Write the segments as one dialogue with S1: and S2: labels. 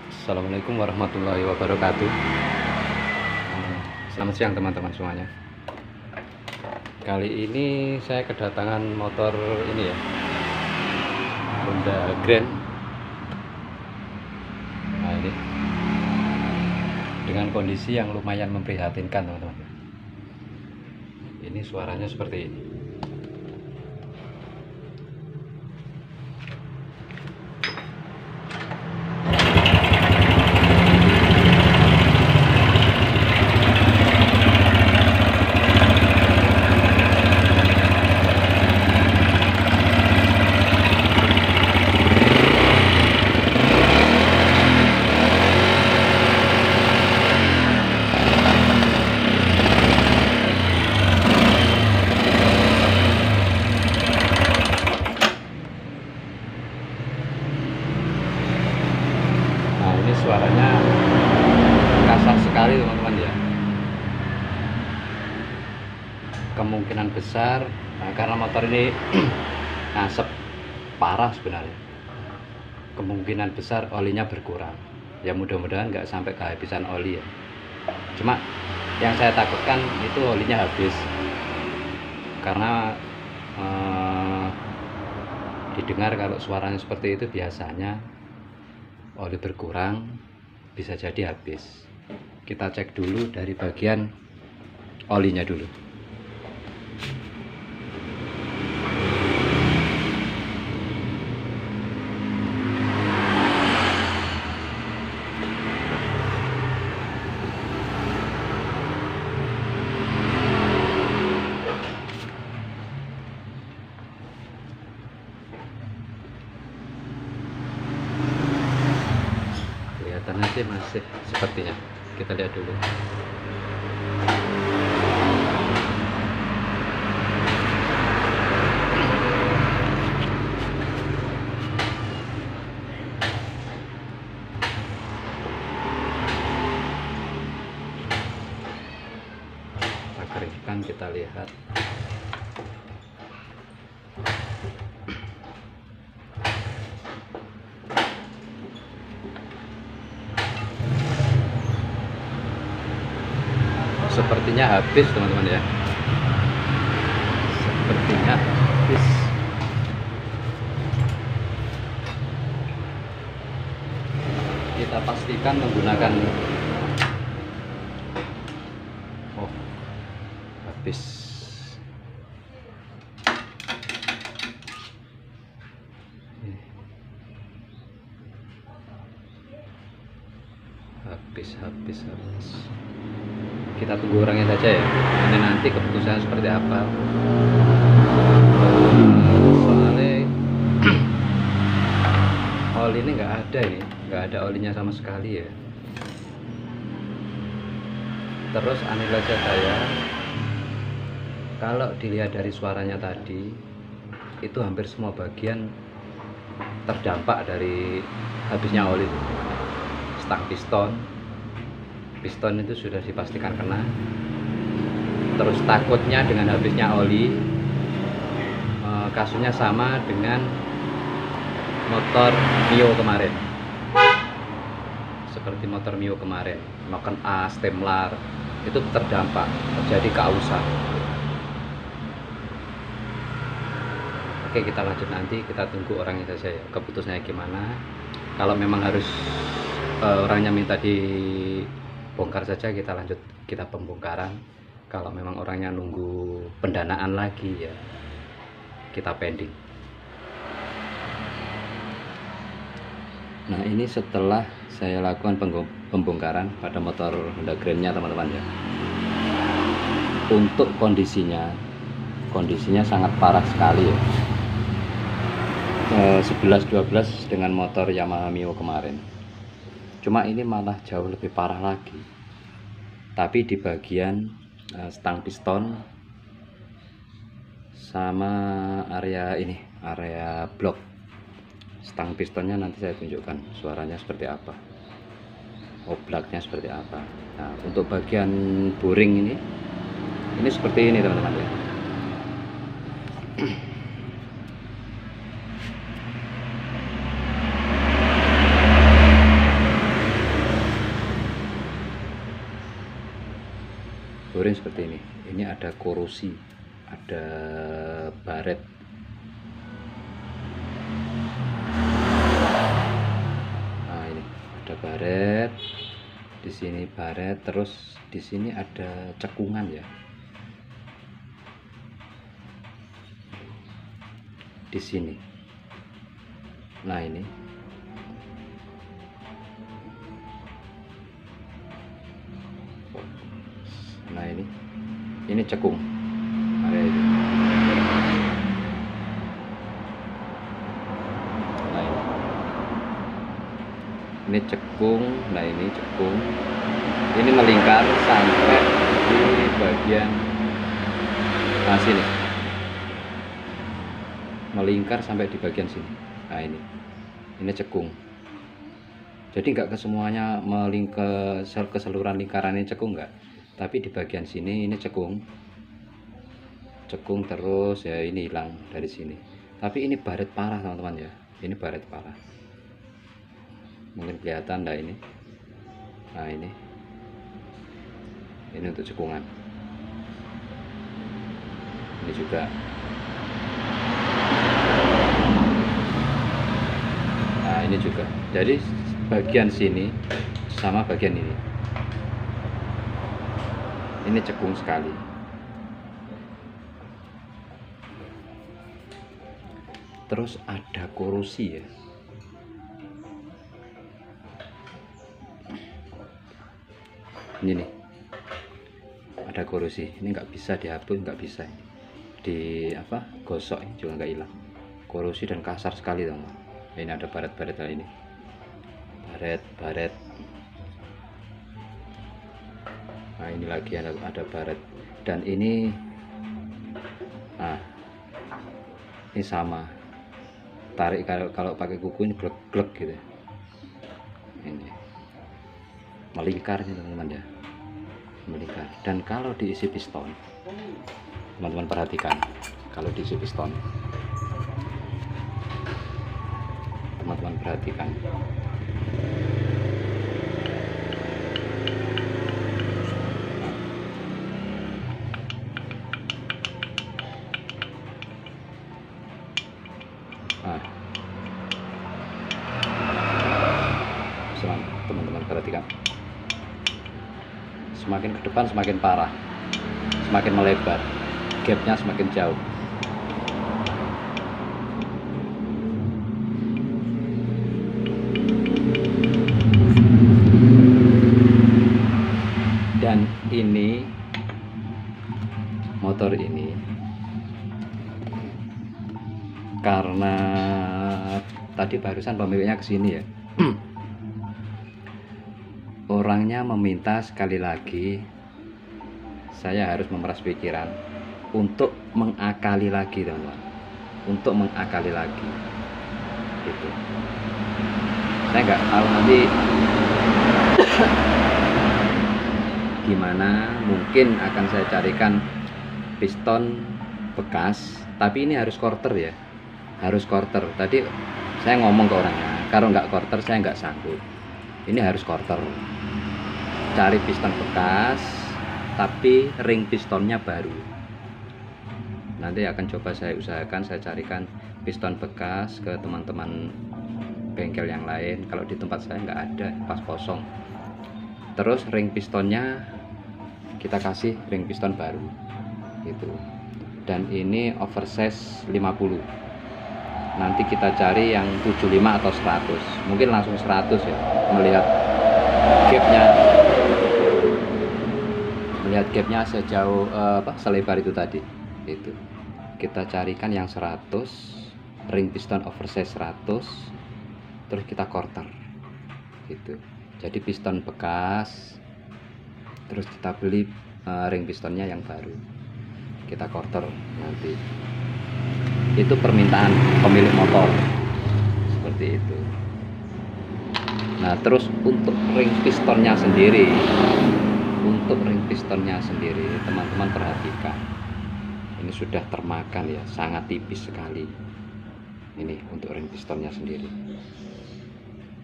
S1: Assalamualaikum warahmatullahi wabarakatuh. Selamat siang teman-teman semuanya. Kali ini saya kedatangan motor ini ya, Honda Grand. Nah ini dengan kondisi yang lumayan memprihatinkan teman-teman. Ini suaranya seperti ini. Ini suaranya kasar sekali teman-teman ya. Kemungkinan besar karena motor ini ngasep parah sebenarnya, kemungkinan besar olinya berkurang ya. Mudah-mudahan nggak sampai kehabisan oli ya. Cuma yang saya takutkan itu olinya habis, karena didengar kalau suaranya seperti itu biasanya oli berkurang, bisa jadi habis. Kita cek dulu dari bagian olinya dulu. Sih masih sepertinya, kita lihat dulu. Kita keringkan, kita lihat. Sepertinya habis teman-teman ya, sepertinya habis. Kita pastikan menggunakan habis. Habis. Kita tunggu orangnya saja ya, ini nanti keputusannya seperti apa. Soalnya oli ini nggak ada, ini nggak ada olinya sama sekali ya. Terus analisa saya, kalau dilihat dari suaranya tadi, itu hampir semua bagian terdampak dari habisnya oli. Stang piston itu sudah dipastikan kena. Terus takutnya dengan habisnya oli, kasusnya sama dengan motor Mio kemarin. Seperti motor Mio kemarin, makan as, temlar, itu terdampak, terjadi keausan. Oke, kita lanjut nanti, kita tunggu orangnya saja ya, keputusannya gimana. Kalau memang harus orangnya minta dibongkar saja, kita lanjut, kita pembongkaran. Kalau memang orangnya nunggu pendanaan lagi ya, kita pending. Nah ini setelah saya lakukan pembongkaran pada motor Honda Grand-nya teman-teman ya. Untuk kondisinya sangat parah sekali ya, 11-12 dengan motor Yamaha Mio kemarin. Cuma ini malah jauh lebih parah lagi, tapi di bagian stang piston sama area ini, area blok stang pistonnya. Nanti saya tunjukkan suaranya seperti apa, oblaknya seperti apa. Nah untuk bagian boring ini seperti ini teman-teman ya. motor ini seperti ini. Ini ada korosi, ada baret. Nah, ini ada baret. Di sini baret, terus di sini ada cekungan ya. Di sini. Nah, ini. Nah, ini cekung. Ada itu. Nah, ini cekung. Nah, ini cekung. Ini melingkar sampai di bagian sini. Melingkar sampai di bagian sini. Nah, ini cekung. Jadi nggak kesemuanya keseluruhan lingkaran ini cekung, nggak, tapi di bagian sini ini cekung terus ya, ini hilang dari sini. Tapi ini baret parah teman-teman ya, ini baret parah, mungkin kelihatan enggak ini. Nah, ini untuk cekungan. Ini juga. Nah, ini juga. Jadi bagian sini sama bagian ini cekung sekali. Terus ada korosi ya. Ini nih, ada korosi. Ini nggak bisa dihapus, nggak bisa di gosok juga nggak hilang. Korosi dan kasar sekali teman. Ini ada baret-baret ini. Baret. Nah, ini lagi ada baret. Dan ini ini sama. Tarik kalau pakai kuku ini glek-glek gitu. Ini melingkar nih teman-teman ya. Melingkar. Dan kalau diisi piston, teman-teman perhatikan, kalau diisi piston, teman-teman perhatikan. Teman-teman perhatikan, semakin ke depan semakin parah, semakin melebar, gapnya semakin jauh. Dan ini motor ini karena tadi barusan pemiliknya kesini ya, orangnya meminta sekali lagi saya harus memeras pikiran untuk mengakali lagi teman-teman, untuk mengakali lagi gitu. Saya nggak tahu nanti gimana, mungkin akan saya carikan piston bekas, tapi ini harus quarter ya, harus quarter. Tadi saya ngomong ke orangnya, kalau nggak quarter saya nggak sanggup, ini harus quarter. Cari piston bekas tapi ring pistonnya baru. Nanti akan coba saya usahakan, saya carikan piston bekas ke teman-teman bengkel yang lain. Kalau di tempat saya nggak ada, pas kosong. Terus ring pistonnya kita kasih ring piston baru gitu. Dan ini oversize 50. Nanti kita cari yang 75 atau 100, mungkin langsung 100 ya, melihat gapnya sejauh selebar itu tadi. Itu kita carikan yang 100, ring piston oversize 100, terus kita quarter gitu. Jadi piston bekas, terus kita beli ring pistonnya yang baru, kita quarter nanti. Itu permintaan pemilik motor seperti itu. Nah, terus untuk ring pistonnya sendiri, teman-teman perhatikan, ini sudah termakan ya, sangat tipis sekali. Ini untuk ring pistonnya sendiri,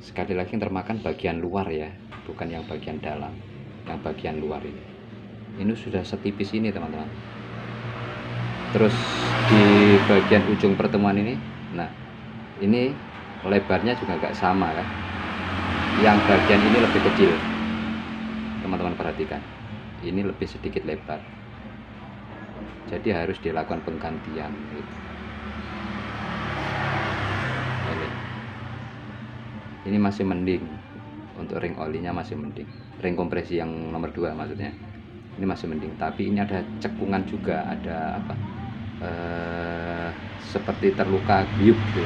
S1: sekali lagi yang termakan bagian luar ya, bukan yang bagian dalam, yang bagian luar ini. ini sudah setipis ini teman-teman. Terus di bagian ujung pertemuan ini, nah ini lebarnya juga nggak sama kan, yang bagian ini lebih kecil, teman-teman perhatikan, ini lebih sedikit lebar, jadi harus dilakukan penggantian gitu. Ini masih mending, untuk ring olinya masih mending, ring kompresi yang nomor 2 maksudnya, ini masih mending. Tapi ini ada cekungan juga, ada apa, seperti terluka biuk gitu.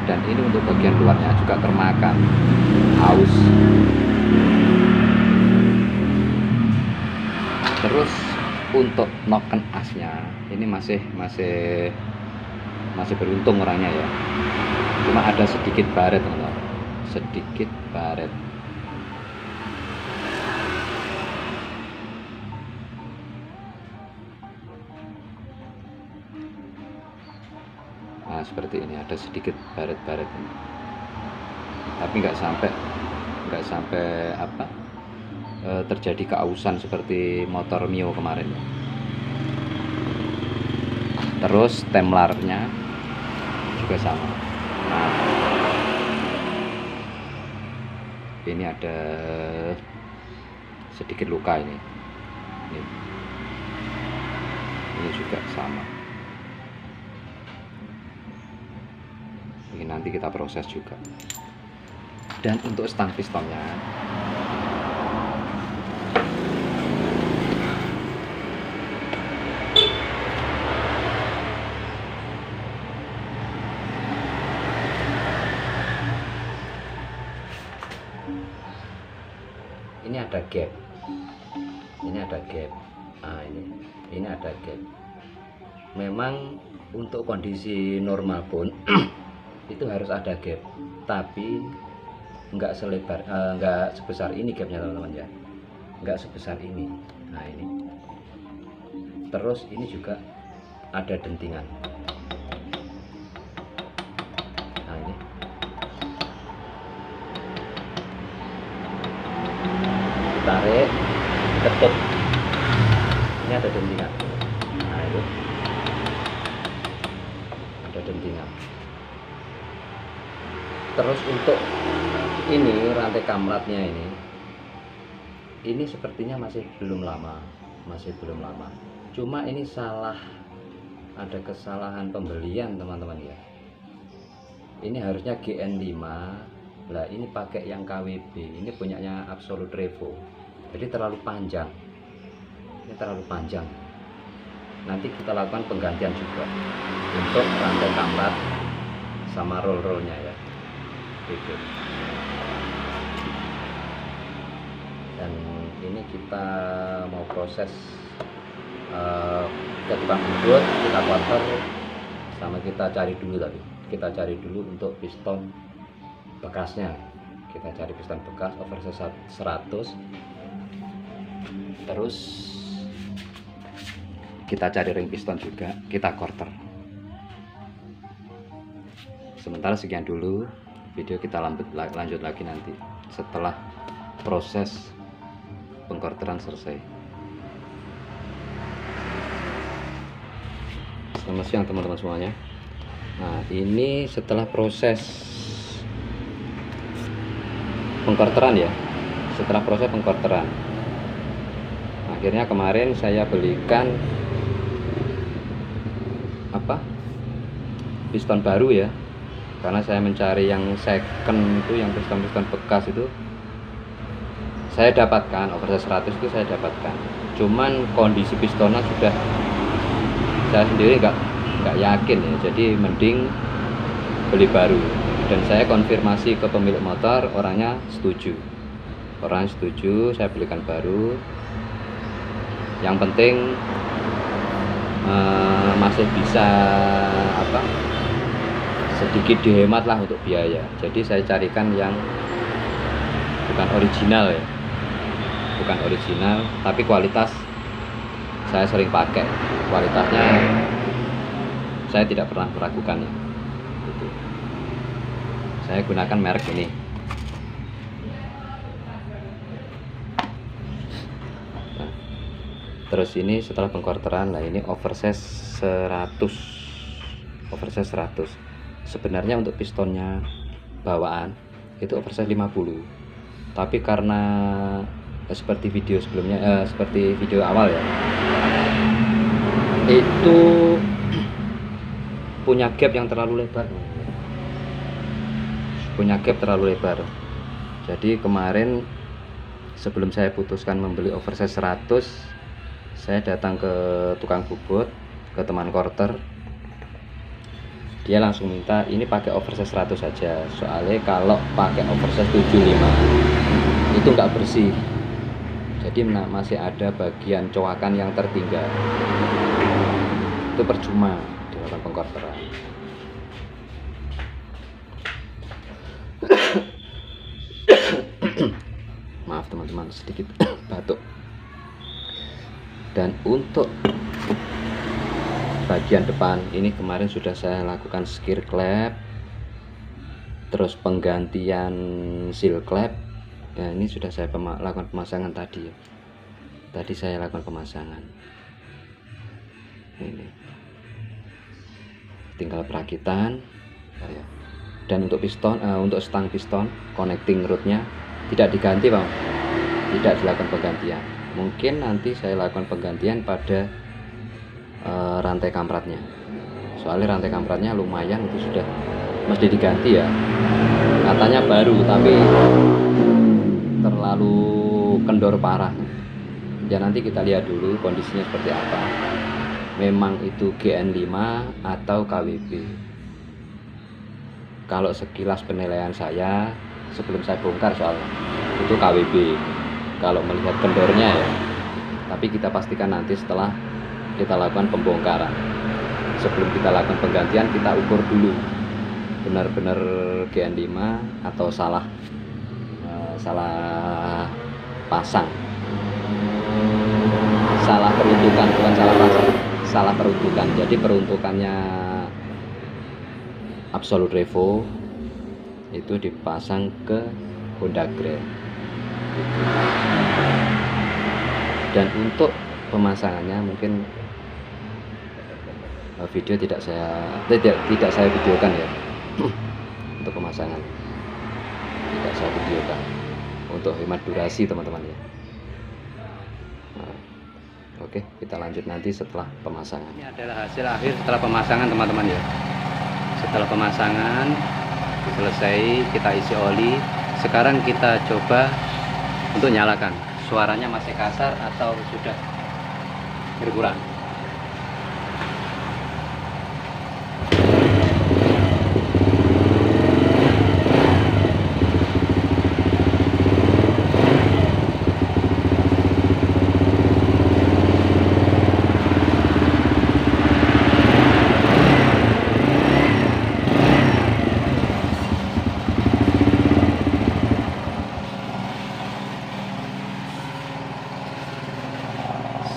S1: Dan ini untuk bagian luarnya juga termakan aus. Terus untuk noken asnya ini masih beruntung orangnya ya, cuma ada sedikit baret teman-teman, sedikit baret. Nah seperti ini, ada sedikit baret-baret ini, tapi nggak sampai apa, terjadi keausan seperti motor Mio kemarin. Terus temlarnya juga sama. Nah, ini ada sedikit luka ini juga sama. Ini nanti kita proses juga. Dan untuk stang pistonnya, ini ada gap, nah ini ada gap. Memang untuk kondisi normal pun itu harus ada gap, tapi nggak sebesar ini gapnya teman-teman ya, nggak sebesar ini. Nah ini, terus ini juga ada dentingan. Nah ini tarik, ketuk, ini ada dentingan. Nah itu ada dentingan. Terus untuk ini rantai kamratnya ini sepertinya masih belum lama, cuma ini ada kesalahan pembelian teman-teman ya. Ini harusnya GN5, lah ini pakai yang KWB, ini punyanya Absolute Revo, jadi terlalu panjang, ini terlalu panjang. Nanti kita lakukan penggantian juga untuk rantai kamrat sama roll-rollnya ya gitu. Dan ini kita mau proses ke tukang jemput, kita quarter, sama kita cari dulu untuk piston bekasnya. Kita cari piston bekas oversize 100, terus kita cari ring piston juga, kita quarter. Sementara sekian dulu video, kita lanjut lagi nanti setelah proses pengkorteran selesai. Selamat siang teman-teman semuanya. Nah ini setelah proses pengkorteran ya, akhirnya kemarin saya belikan piston baru ya, karena saya mencari yang second itu, yang piston bekas itu saya dapatkan, oversize 100 itu saya dapatkan, cuman kondisi pistonnya sudah saya sendiri nggak yakin ya, jadi mending beli baru. Dan saya konfirmasi ke pemilik motor, orangnya setuju, saya belikan baru. Yang penting masih bisa sedikit dihemat lah untuk biaya. Jadi saya carikan yang bukan original ya, tapi kualitas saya sering pakai, kualitasnya saya tidak pernah meragukannya gitu. Saya gunakan merek ini. Terus ini setelah pengkorteran, nah ini oversize 100, oversize 100. Sebenarnya untuk pistonnya bawaan itu oversize 50, tapi karena seperti video sebelumnya, seperti video awal ya, itu punya gap yang terlalu lebar, jadi kemarin sebelum saya putuskan membeli oversize 100, saya datang ke tukang bubut, ke teman korter. Dia langsung minta ini pakai oversize 100 saja, soalnya kalau pakai oversize 75 itu nggak bersih, jadi masih ada bagian coakan yang tertinggal, itu percuma dilakukan pengkorteran. Maaf teman-teman, sedikit batuk. Dan untuk bagian depan ini kemarin sudah saya lakukan skir klep, terus penggantian seal klep. Nah, ini sudah saya lakukan pemasangan tadi ya. Tadi saya lakukan pemasangan. Ini tinggal perakitan. Dan untuk piston, untuk stang piston connecting rodnya tidak diganti Bang, tidak dilakukan penggantian. Mungkin nanti saya lakukan penggantian pada rantai kampratnya, soalnya rantai kampratnya lumayan, itu sudah mesti diganti ya, katanya baru tapi terlalu kendor parah ya. Nanti kita lihat dulu kondisinya seperti apa, memang itu GN5 atau KWB. Kalau sekilas penilaian saya sebelum saya bongkar soalnya itu KWB kalau melihat kendornya ya, tapi kita pastikan nanti setelah kita lakukan pembongkaran. Sebelum kita lakukan penggantian, kita ukur dulu benar-benar GN5 atau salah pasang, salah peruntukan, bukan salah pasang, salah peruntukan. Jadi peruntukannya Absolut Revo itu dipasang ke Honda Grand. Dan untuk pemasangannya mungkin video tidak saya videokan ya. Untuk pemasangan tidak saya videokan untuk hemat durasi teman-teman ya. Nah, oke, kita lanjut nanti setelah pemasangan. Ini adalah hasil akhir setelah pemasangan teman-teman ya. Setelah pemasangan selesai, kita isi oli. Sekarang kita coba untuk nyalakan. Suaranya masih kasar atau sudah berkurang?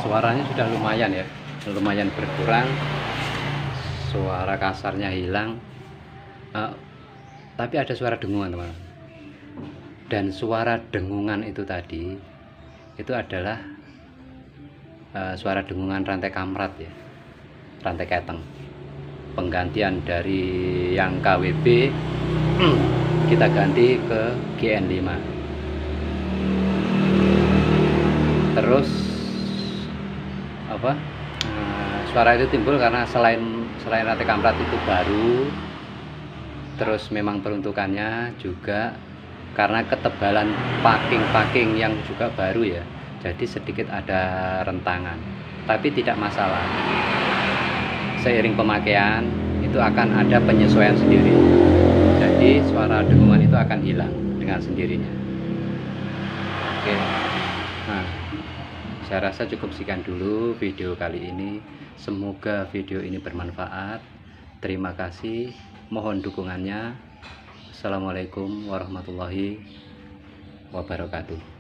S1: Suaranya sudah lumayan ya, lumayan berkurang, suara kasarnya hilang, tapi ada suara dengungan teman-teman. Dan suara dengungan itu tadi itu adalah suara dengungan rantai kamrat ya, rantai keteng. Penggantian dari yang KWB kita ganti ke GN5. Terus suara itu timbul karena selain rantai kamprat itu baru, terus memang peruntukannya juga karena ketebalan packing yang juga baru ya, jadi sedikit ada rentangan, tapi tidak masalah. Seiring pemakaian itu akan ada penyesuaian sendiri, jadi suara dengungan itu akan hilang dengan sendirinya. Oke, nah saya rasa cukup sekian dulu video kali ini. Semoga video ini bermanfaat. Terima kasih, mohon dukungannya. Assalamualaikum warahmatullahi wabarakatuh.